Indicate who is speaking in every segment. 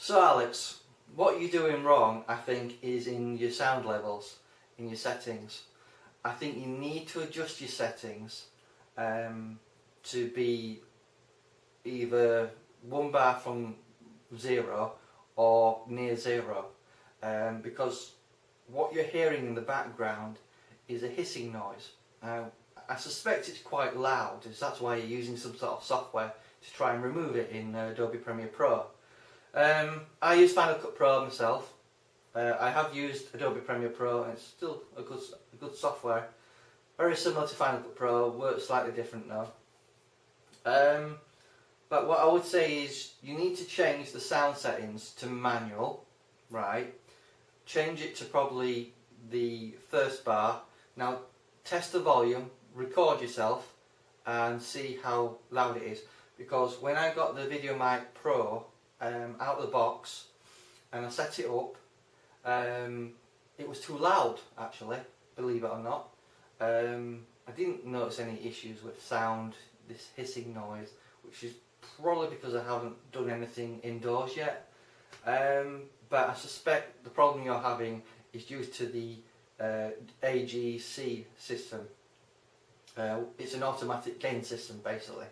Speaker 1: So Alex, what you're doing wrong, I think, is in your sound levels, in your settings. I think you need to adjust your settings to be either 1 bar from 0 or near 0, because what you're hearing in the background is a hissing noise. I suspect it's quite loud, that's why you're using some sort of software to try and remove it in Adobe Premiere Pro. I use Final Cut Pro myself. I have used Adobe Premiere Pro and it's still a good software. Very similar to Final Cut Pro, works slightly different though. But what I would say is you need to change the sound settings to manual, right? Change it to probably the first bar. Now test the volume, record yourself and see how loud it is. Because when I got the VideoMic Pro out of the box and I set it up, it was too loud actually, believe it or not. I didn't notice any issues with sound, this hissing noise, which is probably because I haven't done anything indoors yet. But I suspect the problem you're having is due to the AGC system. It's an automatic gain system basically,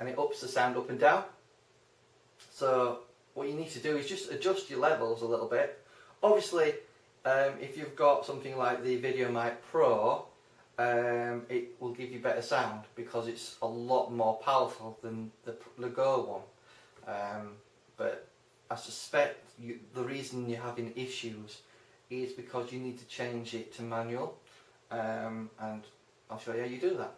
Speaker 1: and it ups the sound up and down. So what you need to do is just adjust your levels a little bit. Obviously, if you've got something like the VideoMic Pro, it will give you better sound because it's a lot more powerful than the Go one. But I suspect the reason you're having issues is because you need to change it to manual, and I'll show you how you do that.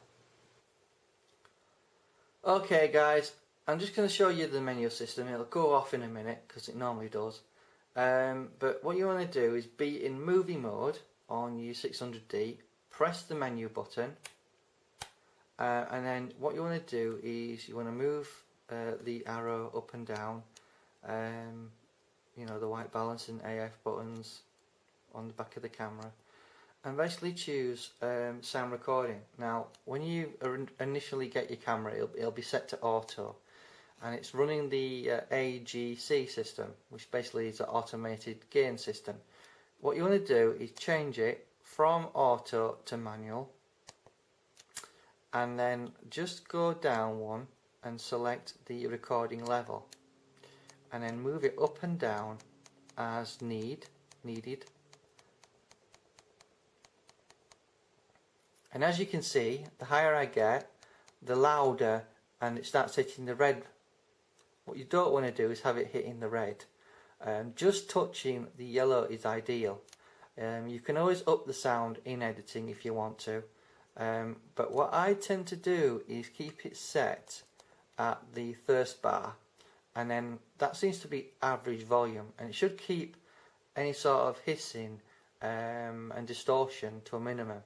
Speaker 1: Okay guys, I'm just going to show you the menu system. It'll go off in a minute because it normally does. But what you want to do is be in movie mode on your 600D, press the menu button, and then what you want to do is you want to move the arrow up and down, you know, the white balance and AF buttons on the back of the camera, and basically choose sound recording. Now when you initially get your camera, it'll be set to auto, and it's running the AGC system, which basically is an automated gain system. What you want to do is change it from auto to manual, and then just go down one and select the recording level, and then move it up and down as needed. And as you can see, the higher I get, the louder, and it starts hitting the red. What you don't want to do is have it hitting the red. Just touching the yellow is ideal. You can always up the sound in editing if you want to, but what I tend to do is keep it set at the first bar, and then that seems to be average volume, and it should keep any sort of hissing and distortion to a minimum.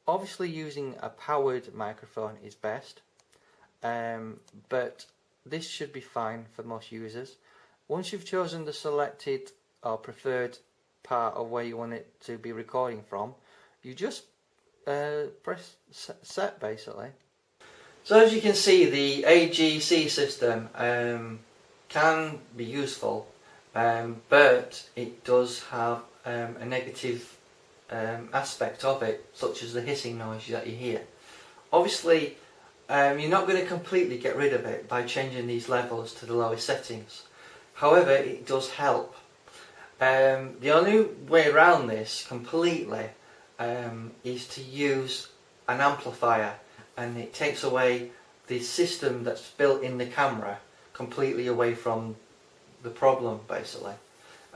Speaker 1: Obviously using a powered microphone is best, but this should be fine for most users. Once you've chosen the selected or preferred part of where you want it to be recording from, you just press set basically. So as you can see, the AGC system can be useful, but it does have a negative aspect of it, such as the hissing noise that you hear. Obviously you're not going to completely get rid of it by changing these levels to the lowest settings. However, it does help. The only way around this completely is to use an amplifier, and it takes away the system that's built in the camera completely away from the problem basically,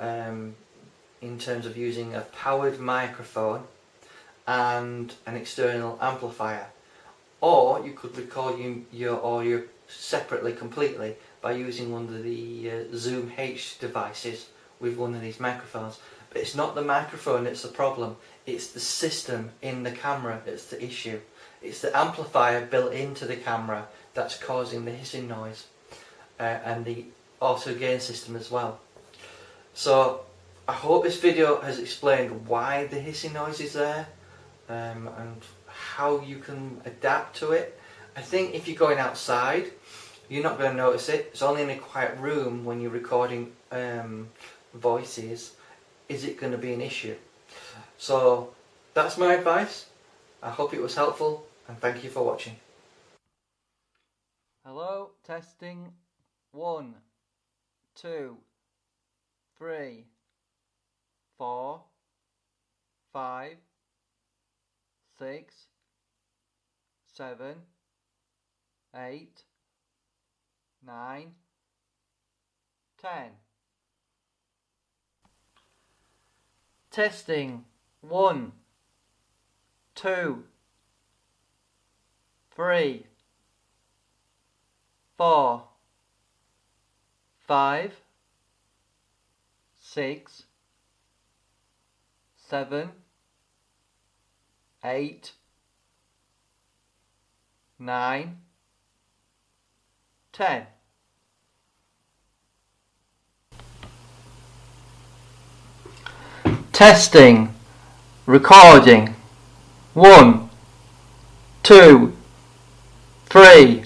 Speaker 1: in terms of using a powered microphone and an external amplifier. Or you could record your audio separately completely by using one of the Zoom H devices with one of these microphones. But it's not the microphone that's the problem, it's the system in the camera that's the issue. It's the amplifier built into the camera that's causing the hissing noise, and the auto gain system as well. So I hope this video has explained why the hissing noise is there, and how you can adapt to it. I think if you're going outside, you're not going to notice it. It's only in a quiet room when you're recording voices is it going to be an issue. So that's my advice. I hope it was helpful, and thank you for watching. Hello, testing. 1, 2, 3, 4, 5, 6, 7, 8, 9, 10. Testing. 1, 2, 3, 4, 5, 6, 7, 8, 9, 10. Testing. Recording. 1, 2, 3,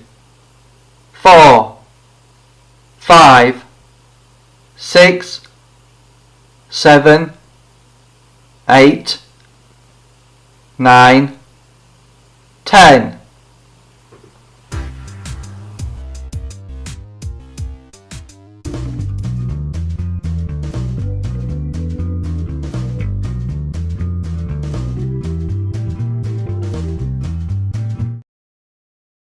Speaker 1: 4, 5, 6, 7, 8, 9, 10.